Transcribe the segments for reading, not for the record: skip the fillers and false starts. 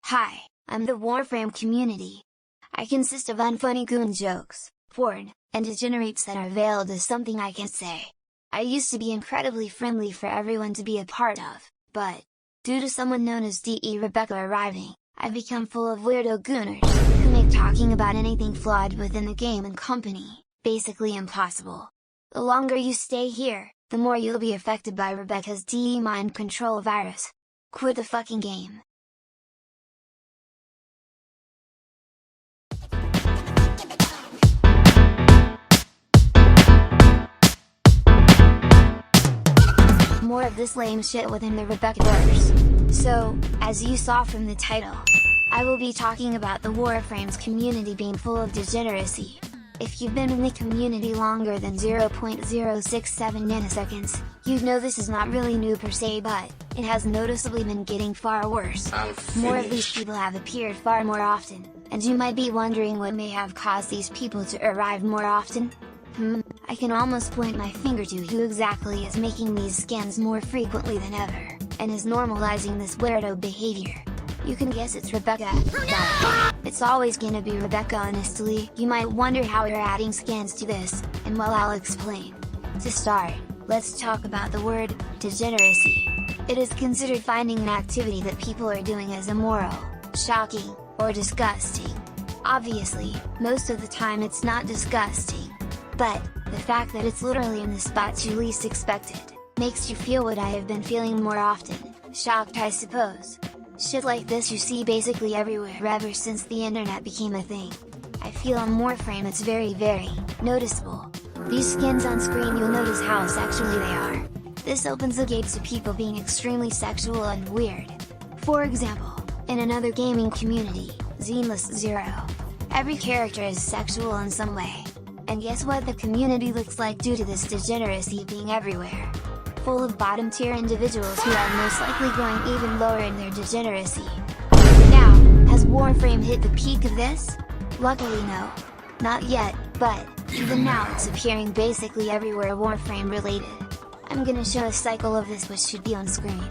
Hi, I'm the Warframe community. I consist of unfunny goon jokes, porn, and degenerates that are veiled as something I can say. I used to be incredibly friendly for everyone to be a part of, but, due to someone known as DE Rebecca arriving, I've become full of weirdo gooners, who make talking about anything flawed within the game and company, basically impossible. The longer you stay here, the more you'll be affected by Rebecca's DE mind control virus. Quit the fucking game. More of this lame shit within the Rebeccaverse. So, as you saw from the title, I will be talking about the Warframes community being full of degeneracy. If you've been in the community longer than 0.067 nanoseconds, you'd know this is not really new per se, but it has noticeably been getting far worse. More of these people have appeared far more often, and you might be wondering what may have caused these people to arrive more often? I can almost point my finger to who exactly is making these scans more frequently than ever, and is normalizing this weirdo behavior. You can guess it's Rebecca, but it's always gonna be Rebecca. Honestly, you might wonder how we're adding scans to this, and well, I'll explain. To start, let's talk about the word degeneracy. It is considered finding an activity that people are doing as immoral, shocking, or disgusting. Obviously, most of the time it's not disgusting. But, the fact that it's literally in the spots you least expected, makes you feel what I have been feeling more often, shocked I suppose. Shit like this you see basically everywhere ever since the internet became a thing. I feel on Warframe it's very noticeable. These skins on screen, you'll notice how sexual they are. This opens the gates to people being extremely sexual and weird. For example, in another gaming community, Zenless Zero, every character is sexual in some way. And guess what the community looks like due to this degeneracy being everywhere? Full of bottom tier individuals who are most likely going even lower in their degeneracy. Now, has Warframe hit the peak of this? Luckily no. Not yet, but, even now it's appearing basically everywhere Warframe related. I'm gonna show a cycle of this which should be on screen.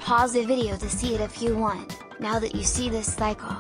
Pause the video to see it if you want. Now that you see this cycle,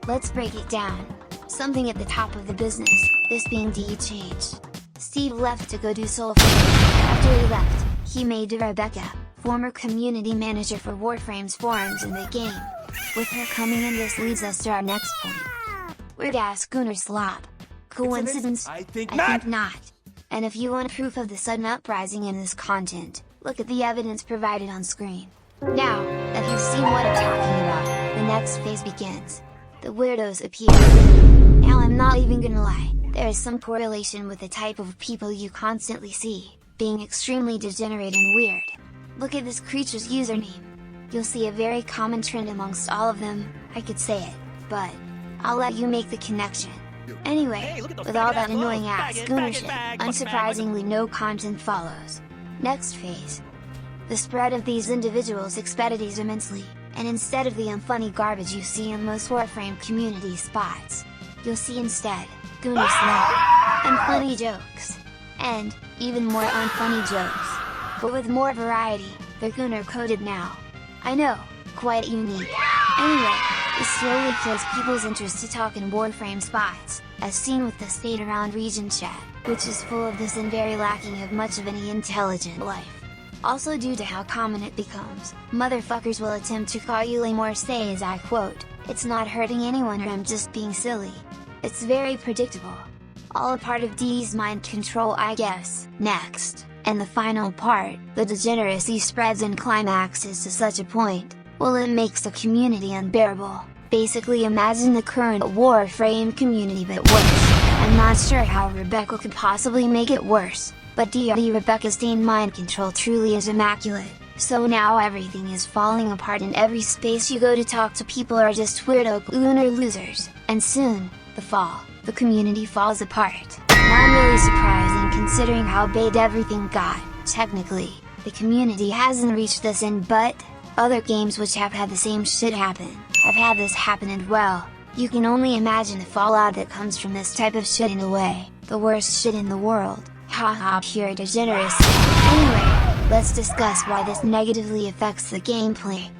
let's break it down. Something at the top of the business, this being DE changed. Steve left to go do Soul Flame. After he left, he made Rebecca, former community manager for Warframes forums in the game. With her coming in, this leads us to our next point. Weird ass gooner slop. Coincidence? I think not. And if you want proof of the sudden uprising in this content, look at the evidence provided on screen. Now, that you've seen what I'm talking about, the next phase begins. The weirdos appear. Now I'm not even gonna lie, there is some correlation with the type of people you constantly see, being extremely degenerate and weird. Look at this creature's username. You'll see a very common trend amongst all of them. I could say it, but I'll let you make the connection. Anyway, with all that annoying ass gooner shit, unsurprisingly no content follows. Next phase. The spread of these individuals expedites immensely, and instead of the unfunny garbage you see in most Warframe community spots, you'll see instead, gooner slop, unfunny jokes, and, even more unfunny jokes. But with more variety, they're gooner coded now. I know, quite unique. Anyway, this slowly kills people's interest to talk in Warframe spots, as seen with the spade around region chat, which is full of this and very lacking of much of any intelligent life. Also due to how common it becomes, motherfuckers will attempt to call you lame or say, as I quote, "It's not hurting anyone," or "I'm just being silly." It's very predictable. All a part of DE's mind control, I guess. Next, and the final part, the degeneracy spreads and climaxes to such a point, well, it makes the community unbearable. Basically imagine the current Warframe community but worse. I'm not sure how Rebecca could possibly make it worse. But DE Rebecca's DE mind control truly is immaculate, so now everything is falling apart and every space you go to talk to people are just weirdo gooner losers, and soon, the community falls apart. Not really surprising considering how bad everything got. Technically, the community hasn't reached this end, but other games which have had the same shit happen, have had this happen, and well, you can only imagine the fallout that comes from this type of shit. In a way, the worst shit in the world. Haha, pure degeneracy. Anyway, let's discuss why this negatively affects the gameplay.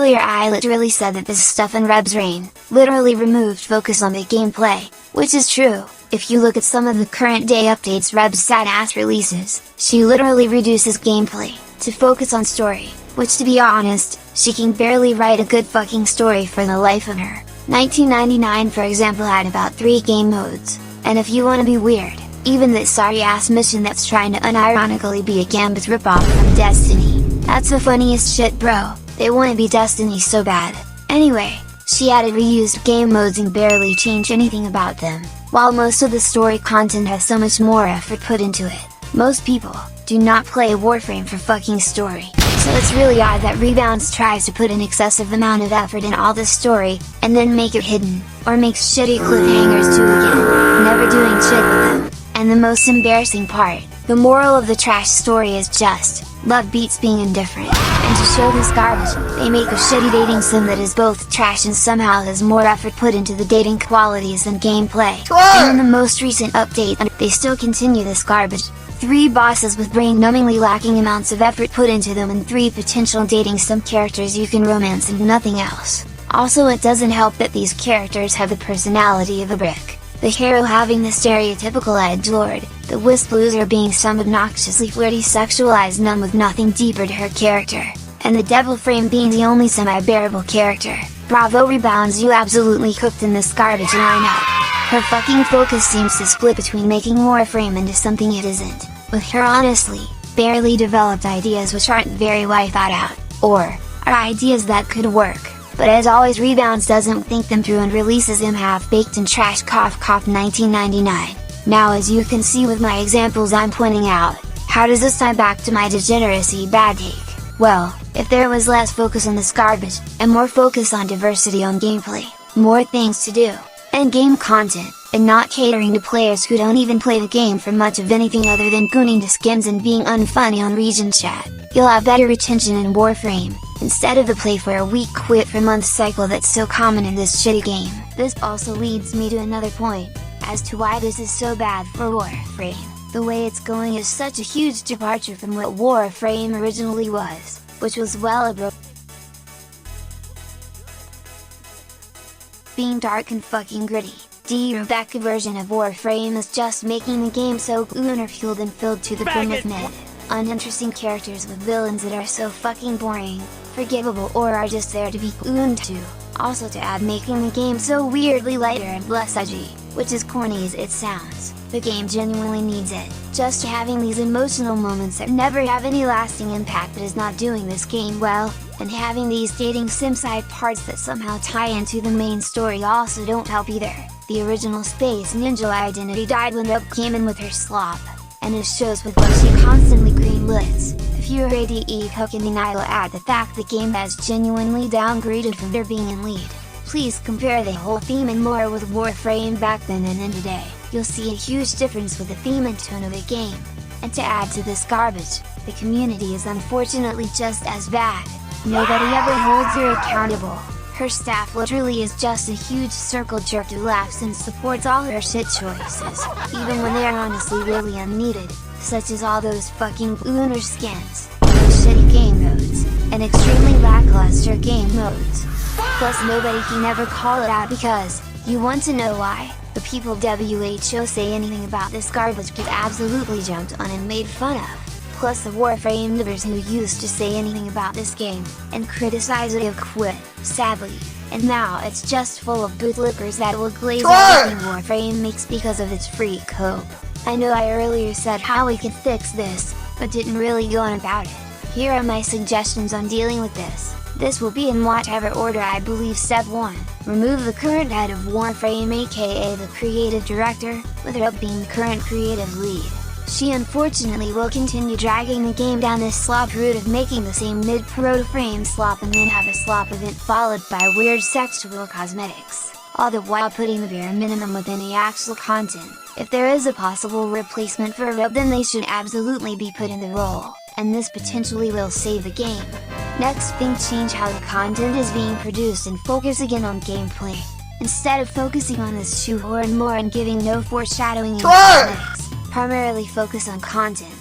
Earlier I literally said that this stuff in Reb's reign, literally removed focus on the gameplay, which is true. If you look at some of the current day updates Reb's sad ass releases, she literally reduces gameplay, to focus on story, which to be honest, she can barely write a good fucking story for the life of her. 1999 for example had about 3 game modes, and if you wanna be weird, even that sorry ass mission that's trying to unironically be a Gambit ripoff from Destiny, that's the funniest shit bro, they wanna be Destiny so bad. Anyway, she added reused game modes and barely changed anything about them, while most of the story content has so much more effort put into it. Most people do not play Warframe for fucking story, so it's really odd that Rebounds tries to put an excessive amount of effort in all this story, and then make it hidden, or makes shitty cliffhangers too again, never doing shit with them. And the most embarrassing part, the moral of the trash story is just, love beats being indifferent, and to show this garbage, they make a shitty dating sim that is both trash and somehow has more effort put into the dating qualities than gameplay. And in the most recent update, they still continue this garbage. 3 bosses with brain-numbingly lacking amounts of effort put into them and 3 potential dating sim characters you can romance and nothing else. Also it doesn't help that these characters have the personality of a brick. The hero having the stereotypical edgelord, the wisp loser being some obnoxiously flirty sexualized nun with nothing deeper to her character, and the devil frame being the only semi-bearable character. Bravo Rebounds, you absolutely cooked in this garbage lineup. Her fucking focus seems to split between making Warframe into something it isn't, with her honestly, barely developed ideas which aren't very well thought out, or are ideas that could work. But as always Rebounds doesn't think them through and releases them half-baked and trash 1999. Now as you can see with my examples I'm pointing out, how does this tie back to my degeneracy bad take? Well, if there was less focus on this garbage, and more focus on diversity on gameplay, more things to do, and game content, and not catering to players who don't even play the game for much of anything other than gooning to skins and being unfunny on region chat, you'll have better retention in Warframe, instead of the play for a week quit for month cycle that's so common in this shitty game. This also leads me to another point, as to why this is so bad for Warframe. The way it's going is such a huge departure from what Warframe originally was, which was well above being dark and fucking gritty. The Rebecca version of Warframe is just making the game so lunar fueled and filled to the brim with mid, uninteresting characters with villains that are so fucking boring, forgivable or are just there to be ooned to. Also to add making the game so weirdly lighter and less edgy, which as corny as it sounds, the game genuinely needs it. Just having these emotional moments that never have any lasting impact that is not doing this game well, and having these dating sim side parts that somehow tie into the main story also don't help either. The original Space Ninja identity died when Rob came in with her slop, and it shows with what she constantly greenlits. If you're ADE hook and denial at the fact the game has genuinely downgraded from there being in lead. Please compare the whole theme and more with Warframe back then and then today, you'll see a huge difference with the theme and tone of the game. And to add to this garbage, the community is unfortunately just as bad. Nobody ever holds her accountable. Her staff literally is just a huge circle jerk who laughs and supports all her shit choices, even when they are honestly really unneeded, such as all those fucking lunar skins, those shitty game modes, and extremely lackluster game modes. Plus nobody can ever call it out because, you want to know why? The people WHO say anything about this garbage get absolutely jumped on and made fun of. Plus the Warframe livers who used to say anything about this game, and criticize it have quit, sadly, and now it's just full of bootlickers that will glaze everything Warframe makes because of its free cope. I know I earlier said how we could fix this, but didn't really go on about it. Here are my suggestions on dealing with this. This will be in whatever order I believe. Step 1. Remove the current head of Warframe aka the creative director, with Rob being the current creative lead. She unfortunately will continue dragging the game down this slop route of making the same mid-pro-frame slop and then have a slop event followed by weird sexual cosmetics, all the while putting the bare minimum within the actual content. If there is a possible replacement for Rob, then they should absolutely be put in the role, and this potentially will save the game. Next thing, change how the content is being produced and focus again on gameplay, instead of focusing on this shoehorn more and giving no foreshadowing and cosmetics. Primarily focus on content.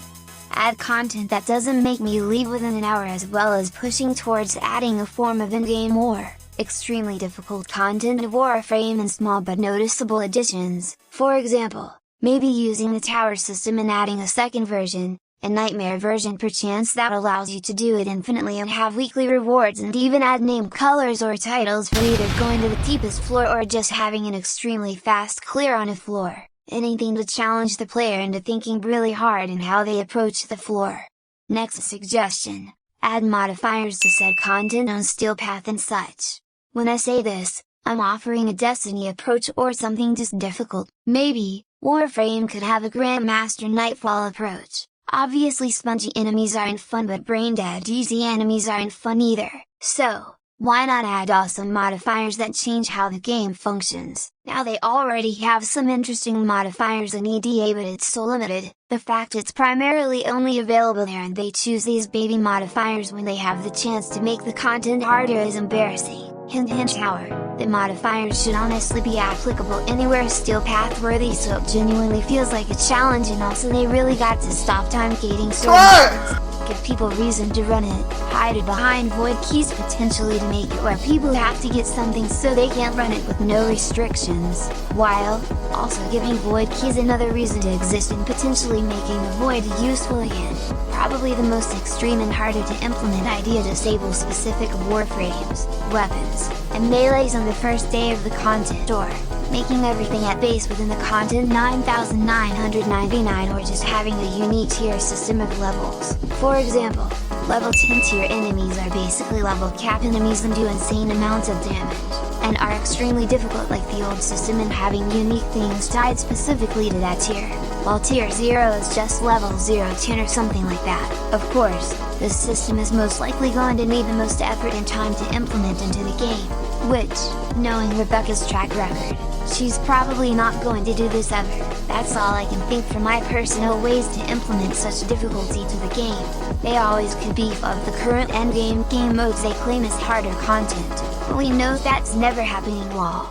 add content that doesn't make me leave within an hour, as well as pushing towards adding a form of in-game war, extremely difficult content of Warframe, and small but noticeable additions, for example, maybe using the tower system and adding a second version, a nightmare version perchance, that allows you to do it infinitely and have weekly rewards, and even add name colors or titles for either going to the deepest floor or just having an extremely fast clear on a floor. Anything to challenge the player into thinking really hard in how they approach the floor. Next suggestion, add modifiers to said content on steel path and such. When I say this, I'm offering a Destiny approach or something just difficult. Maybe, Warframe could have a Grandmaster Nightfall approach. Obviously spongy enemies aren't fun, but brain dead easy enemies aren't fun either, so why not add awesome modifiers that change how the game functions? Now they already have some interesting modifiers in EDA, but it's so limited. The fact it's primarily only available there and they choose these baby modifiers when they have the chance to make the content harder is embarrassing. Hint hint, however, the modifiers should honestly be applicable anywhere steel path worthy, so it genuinely feels like a challenge, and also they really got to stop time gating certain give people reason to run it, hide it behind void keys potentially to make it where people have to get something so they can't run it with no restrictions, while also giving void keys another reason to exist and potentially making the void useful again. Probably the most extreme and harder to implement idea: disable specific warframes, weapons, and melees on the first day of the content, or making everything at base within the content 9999, or just having a unique tier system of levels. For example, level 10 tier enemies are basically level cap enemies and do insane amounts of damage, and are extremely difficult like the old system, and having unique things tied specifically to that tier, while tier 0 is just level 0-10 or something like that. Of course, this system is most likely going to need the most effort and time to implement into the game, which, knowing Rebecca's track record, she's probably not going to do this ever. That's all I can think for my personal ways to implement such difficulty to the game. They always could beef up the current endgame game modes they claim is harder content, but we know that's never happening. Lol.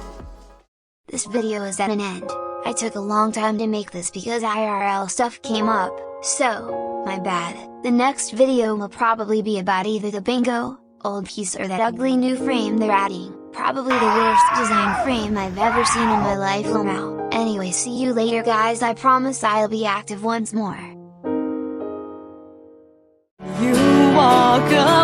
This video is at an end. I took a long time to make this because IRL stuff came up, so, my bad. The next video will probably be about either the bingo, old piece, or that ugly new frame they're adding. Probably the worst design frame I've ever seen in my life, lmao. Anyway, see you later guys, I promise I'll be active once more. You walk up